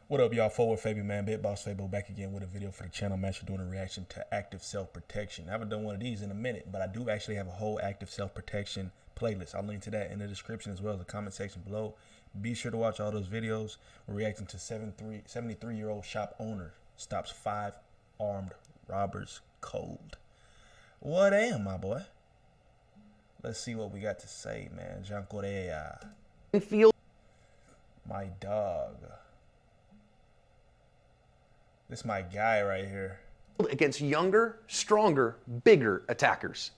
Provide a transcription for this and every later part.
What up, y'all? BigBossFabo, man. BigBossFabo back again with a video for the channel. I'm actually doing a reaction to active self-protection. I haven't done one of these in a minute, but I do actually have a whole active self-protection playlist. I'll link to that in the description as well as the comment section below. Be sure to watch all those videos. We're reacting to 73-year-old shop owner stops 5 armed robbers cold. What am, my boy? Let's see what we got to say, man. Jean Correa. My dog. This is my guy right here. Against younger, stronger, bigger attackers.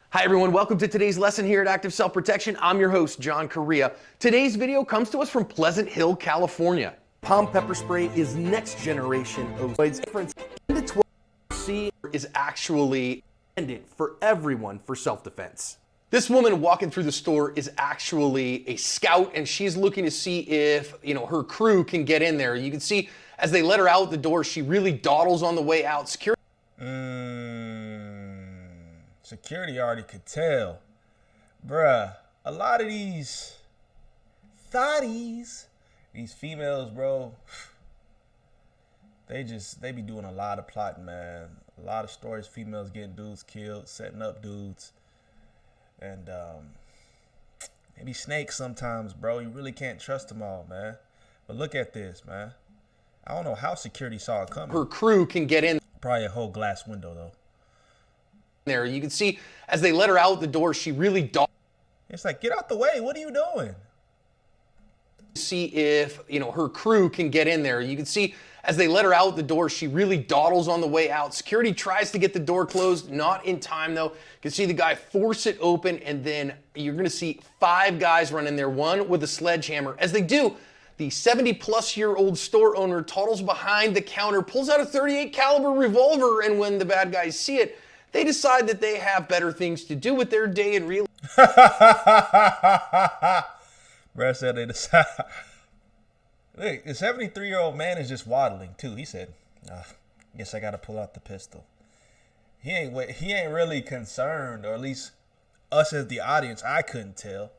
Hi everyone, welcome to today's lesson here at Active Self-Protection. I'm your host, John Correa. Today's video comes to us from Pleasant Hill, California. Palm pepper spray is next generation opioids. Difference 10 to 12 C is actually intended for everyone for self-defense. This woman walking through the store is actually a scout, and she's looking to see if, her crew can get in there. You can see as they let her out the door, she really dawdles on the way out. Security already could tell. Bruh, a lot of these thotties, these females, bro, they be doing a lot of plotting, man. A lot of stories, females getting dudes killed, setting up dudes. And maybe snakes sometimes, bro. You really can't trust them all, man. But look at this, man. I don't know how security saw it coming. Her crew can get in. Probably a whole glass window, though. There, you can see as they let her out the door, she really It's like, get out the way. What are you doing? See if, her crew can get in there. You can see as they let her out the door, she really dawdles on the way out. Security tries to get the door closed, not in time though. You can see the guy force it open, and then you're gonna see 5 guys run in there, one with a sledgehammer. As they do, the 70-plus-year-old store owner toddles behind the counter, pulls out a .38 caliber revolver, and when the bad guys see it, they decide that they have better things to do with their day and realize. Bruh said they decide. Look, the 73-year-old man is just waddling too. He said, guess I gotta pull out the pistol. He ain't really concerned, or at least us as the audience, I couldn't tell.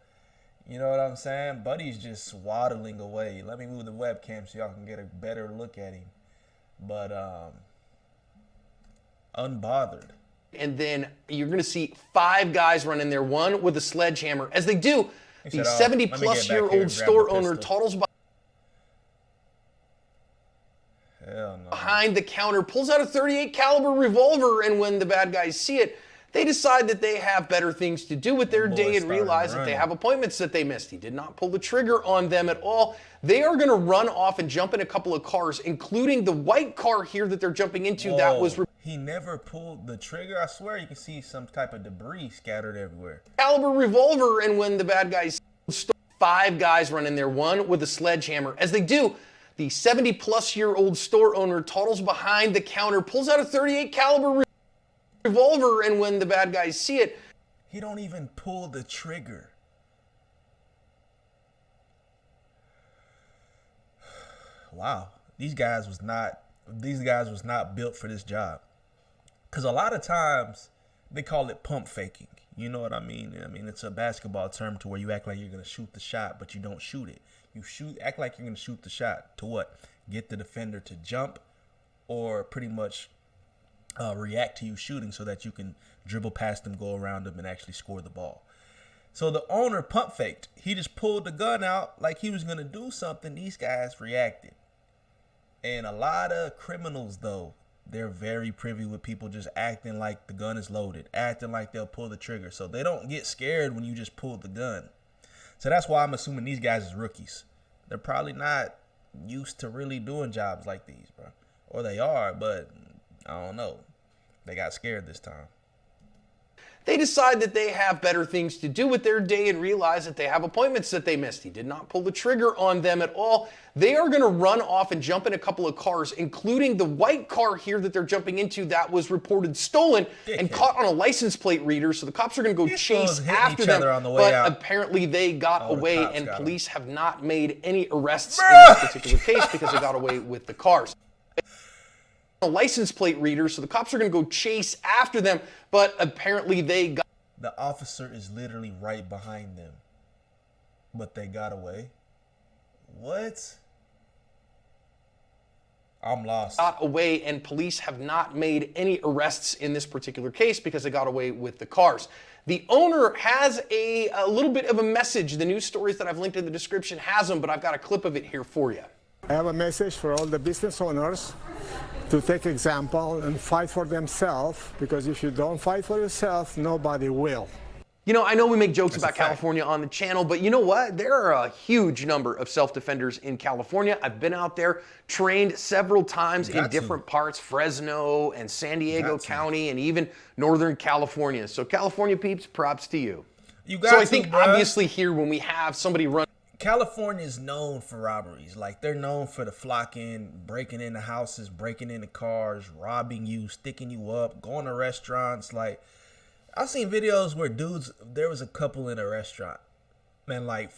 You know what I'm saying? Buddy's just waddling away. Let me move the webcam so y'all can get a better look at him. But unbothered. And then you're gonna see 5 guys run in there, one with a sledgehammer. As they do, the 70-plus-year-old store owner toddles behind the counter, pulls out a .38 caliber revolver, and when the bad guys see it, they decide that they have better things to do with their day and realize that they have appointments that they missed. He did not pull the trigger on them at all. They are going to run off and jump in a couple of cars, including the white car here that they're jumping into. Whoa, that was he never pulled the trigger. I swear you can see some type of debris scattered everywhere. Caliber revolver, and when the bad guys 5 guys run in there, one with a sledgehammer. As they do, the 70-plus-year-old store owner toddles behind the counter, pulls out a .38 caliber revolver, and when the bad guys see it, he don't even pull the trigger. Wow, these guys was not built for this job. Because a lot of times they call it pump faking. You know what I mean? I mean, it's a basketball term to where you act like you're going to shoot the shot, but you don't shoot it. You act like you're going to shoot the shot to what? Get the defender to jump, or pretty much react to you shooting so that you can dribble past them, go around them, and actually score the ball. So the owner pump faked. He just pulled the gun out like he was going to do something. These guys reacted. And a lot of criminals, though, they're very privy with people just acting like the gun is loaded, acting like they'll pull the trigger. So they don't get scared when you just pull the gun. So that's why I'm assuming these guys is rookies. They're probably not used to really doing jobs like these, bro. Or they are, but I don't know. They got scared this time. They decide that they have better things to do with their day and realize that they have appointments that they missed. He did not pull the trigger on them at all. They are going to run off and jump in a couple of cars, including the white car here that they're jumping into that was reported stolen and caught on a license plate reader. So the cops are going to go chase after them, but apparently they got away, and police have not made any arrests in this particular case because they got away with the cars. A license plate reader, so the cops are going to go chase after them, but apparently they got The officer is literally right behind them, but they got away. What? I'm lost. Got away, and police have not made any arrests in this particular case because they got away with the cars. The owner has a little bit of a message. The news stories that I've linked in the description has them, but I've got a clip of it here for you. I have a message for all the business owners to take example and fight for themselves, because if you don't fight for yourself, nobody will. You know, I know we make jokes about California on the channel, but you know what? There are a huge number of self-defenders in California. I've been out there, trained several times in different parts, Fresno and San Diego County, and even Northern California. So California peeps, props to you. So I think obviously here when we have somebody run. California is known for robberies. Like, they're known for the flocking, breaking into houses, breaking into cars, robbing you, sticking you up, going to restaurants. Like, I've seen videos where there was a couple in a restaurant, man, like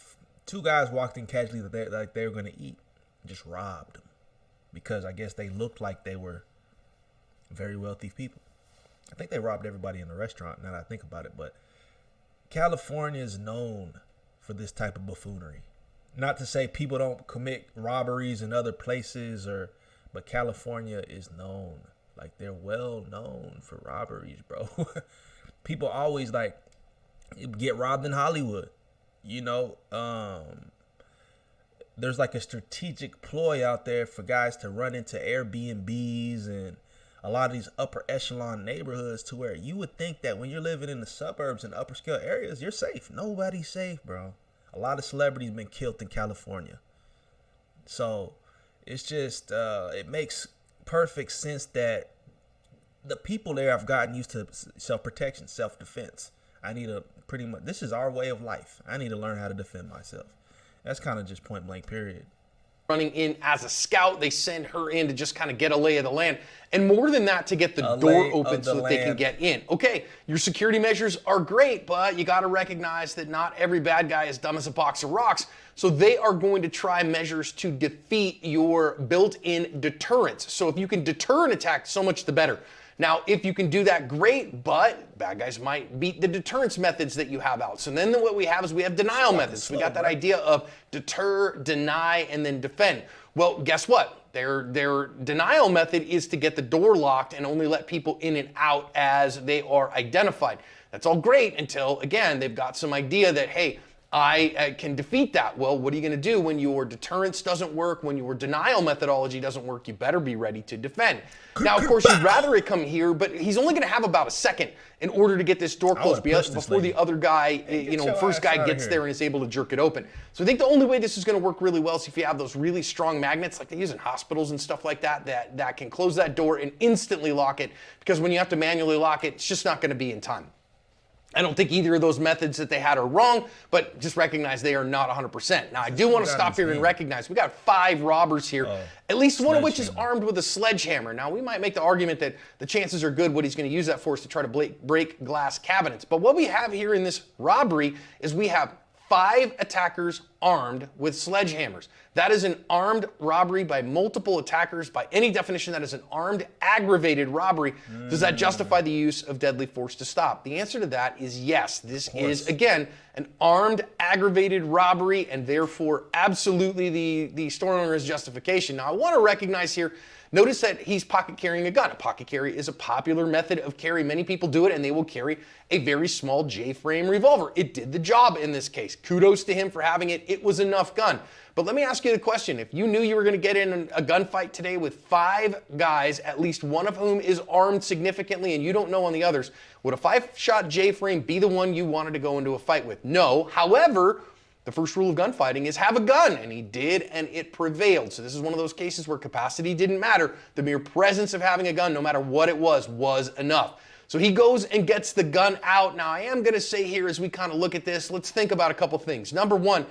2 guys walked in casually that they were going to eat, just robbed them because I guess they looked like they were very wealthy people. I think they robbed everybody in the restaurant now that I think about it, but California is known for this type of buffoonery. Not to say people don't commit robberies in other places, but California is known. Like, they're well known for robberies, bro. People always like get robbed in Hollywood, you know. There's like a strategic ploy out there for guys to run into Airbnbs and a lot of these upper echelon neighborhoods, to where you would think that when you're living in the suburbs and upper scale areas, you're safe. Nobody's safe, bro. A lot of celebrities been killed in California. So it's just, it makes perfect sense that the people there have gotten used to self-protection, self-defense. This is our way of life. I need to learn how to defend myself. That's kind of just point blank, period. Running in as a scout, they send her in to just kind of get a lay of the land. And more than that, to get the door open so that they can get in. Okay, your security measures are great, but you got to recognize that not every bad guy is dumb as a box of rocks. So they are going to try measures to defeat your built-in deterrence. So if you can deter an attack, so much the better. Now, if you can do that, great, but bad guys might beat the deterrence methods that you have out. So then what we have is we have denial methods. We got that idea of deter, deny, and then defend. Well, guess what? Their denial method is to get the door locked and only let people in and out as they are identified. That's all great until, again, they've got some idea that, hey, I can defeat that. Well, what are you going to do when your deterrence doesn't work, when your denial methodology doesn't work? You better be ready to defend. Now, of course, you'd rather it come here, but he's only going to have about a second in order to get this door closed before the other guy, first guy gets there and is able to jerk it open. So I think the only way this is going to work really well is if you have those really strong magnets like they use in hospitals and stuff like that, that can close that door and instantly lock it, because when you have to manually lock it, it's just not going to be in time. I don't think either of those methods that they had are wrong, but just recognize they are not 100%. Now, I do want to stop here and recognize we got 5 robbers here, at least one of which is armed with a sledgehammer. Now, we might make the argument that the chances are good what he's going to use that for is to try to break glass cabinets. But what we have here in this robbery is we have 5 attackers armed with sledgehammers. That is an armed robbery by multiple attackers. By any definition, that is an armed, aggravated robbery. Does that justify the use of deadly force to stop? The answer to that is yes. This is, again, an armed, aggravated robbery, and therefore absolutely the store owner's justification. Now, I want to recognize here, notice that he's pocket carrying a gun. A pocket carry is a popular method of carry. Many people do it, and they will carry a very small J-frame revolver. It did the job in this case. Kudos to him for having it. It was enough gun. But let me ask you the question. If you knew you were going to get in a gunfight today with 5 guys, at least one of whom is armed significantly, and you don't know on the others, would a 5-shot J-frame be the one you wanted to go into a fight with? No. However, the first rule of gunfighting is have a gun, and he did, and it prevailed. So this is one of those cases where capacity didn't matter. The mere presence of having a gun, no matter what it was enough. So he goes and gets the gun out. Now, I am going to say here as we kind of look at this, let's think about a couple things. Number one,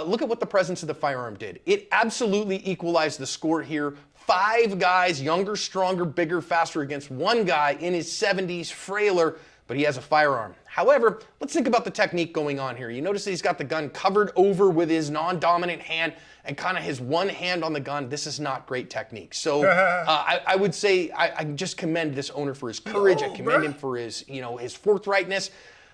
look at what the presence of the firearm did. It absolutely equalized the score here. 5 guys, younger, stronger, bigger, faster, against 1 guy in his 70s, frailer, but he has a firearm. However, let's think about the technique going on here. You notice that he's got the gun covered over with his non-dominant hand and kind of his one hand on the gun. This is not great technique. So I would say I just commend this owner for his courage. I commend him for his, his forthrightness.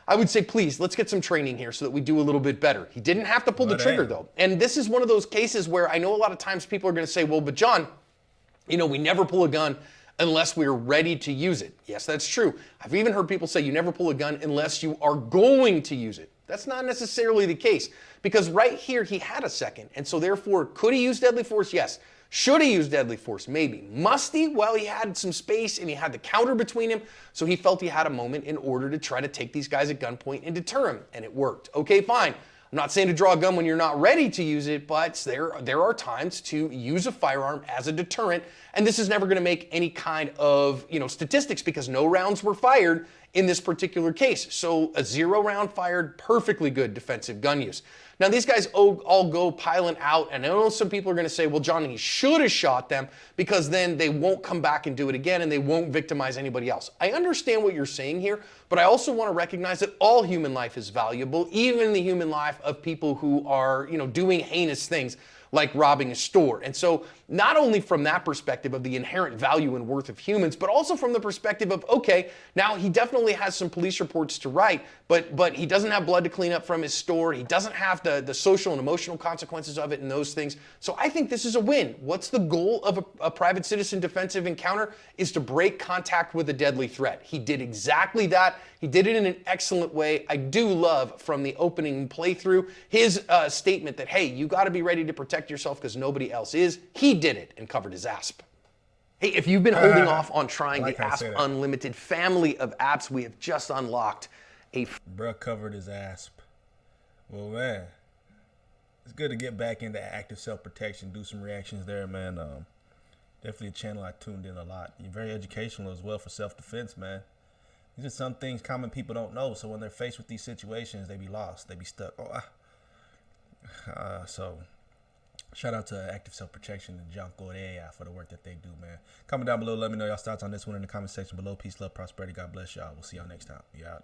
I would say, please, let's get some training here so that we do a little bit better. He didn't have to pull the trigger, though. And this is one of those cases where I know a lot of times people are going to say, well, but John, you know, we never pull a gun unless we're ready to use it. Yes, that's true. I've even heard people say you never pull a gun unless you are going to use it. That's not necessarily the case, because right here he had a second. And so therefore, could he use deadly force? Yes. Should he use deadly force? Maybe. Must he? Well, he had some space and he had the counter between him, so he felt he had a moment in order to try to take these guys at gunpoint and deter him, and it worked. Okay, fine. I'm not saying to draw a gun when you're not ready to use it, but there are times to use a firearm as a deterrent, and this is never going to make any kind of, you know, statistics, because no rounds were fired in this particular case. So a 0 round fired, perfectly good defensive gun use. Now, these guys all go piling out, and I know some people are going to say, well, John, he should have shot them, because then they won't come back and do it again, and they won't victimize anybody else. I understand what you're saying here, but I also want to recognize that all human life is valuable, even the human life of people who are, you know, doing heinous things like robbing a store. And so not only from that perspective of the inherent value and worth of humans, but also from the perspective of, okay, now he definitely has some police reports to write, but he doesn't have blood to clean up from his store. He doesn't have the social and emotional consequences of it and those things. So I think this is a win. What's the goal of a private citizen defensive encounter? Is to break contact with a deadly threat. He did exactly that. He did it in an excellent way. I do love from the opening playthrough his statement that, hey, you got to be ready to protect yourself because nobody else is. He did it and covered his asp. Hey, if you've been holding off on trying the Asp Unlimited family of apps, we have just unlocked a... Bruh covered his asp. Well, man, it's good to get back into active self-protection, do some reactions there, man. Definitely a channel I tuned in a lot. You're very educational as well for self-defense, man. These are some things common people don't know, so when they're faced with these situations, they be lost, they be stuck. So shout out to Active Self-Protection and John Correa for the work that they do, man. Comment down below, let me know y'all thoughts on this one in the comment section below. Peace, love, prosperity. God bless y'all. We'll see y'all next time. You out.